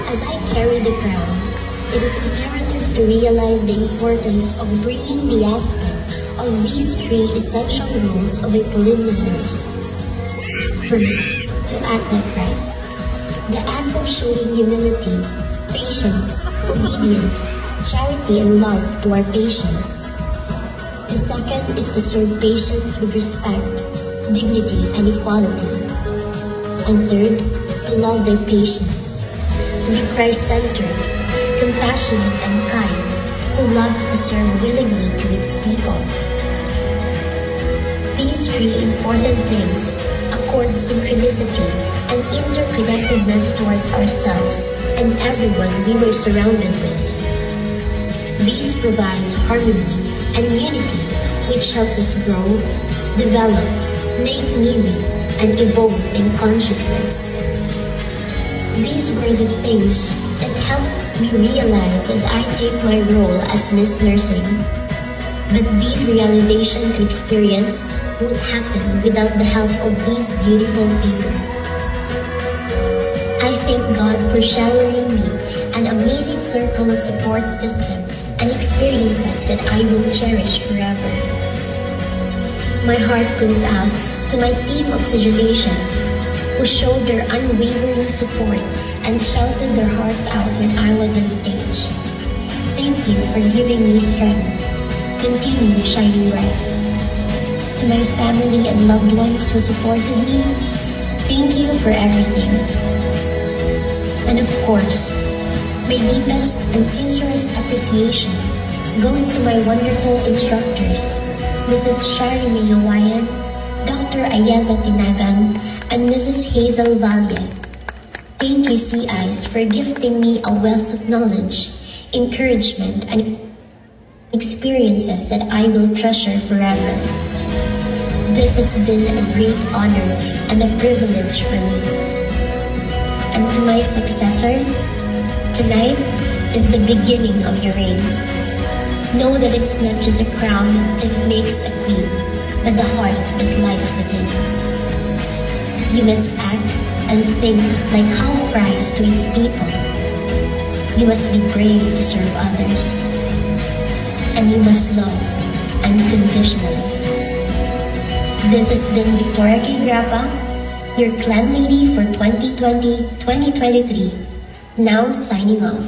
As I carry the crown, it is imperative to realize the importance of bringing the aspect of these three essential rules of a Pauline nurse. First, to act like Christ. The act of showing humility, patience, obedience, charity, and love to our patients. The second is to serve patients with respect, dignity, and equality. And third, to love their patients, to be Christ-centered, compassionate, and kind, who loves to serve willingly to its people. These three important things accord synchronicity and interconnectedness towards ourselves and everyone we were surrounded with. These provides harmony and unity, which helps us grow, develop, make meaning, and evolve in consciousness. These were the things that helped me realize as I take my role as Miss Nursing. But these realization and experience won't happen without the help of these beautiful people. I thank God for showering me an amazing circle of support system and experiences that I will cherish forever. My heart goes out to my team Oxygenation, who showed their unwavering support and shouted their hearts out when I was on stage. Thank you for giving me strength. Continue shining bright. To my family and loved ones who supported me, thank you for everything. And of course, my deepest and sincerest appreciation goes to my wonderful instructors, Mrs. Shari Mayawayan, Dr. Ayaza Tinagan, and Mrs. Hazel Valle. Thank you, CIs, for gifting me a wealth of knowledge, encouragement, and experiences that I will treasure forever. This has been a great honor and a privilege for me. And to my successor, tonight is the beginning of your reign. Know that it's not just a crown that makes a queen, but the heart that lies within. You must act and think like how Christ treats people. You must be brave to serve others. And you must love unconditionally. This has been Victoria K. Grappa, your clan lady for 2020-2023, now signing off.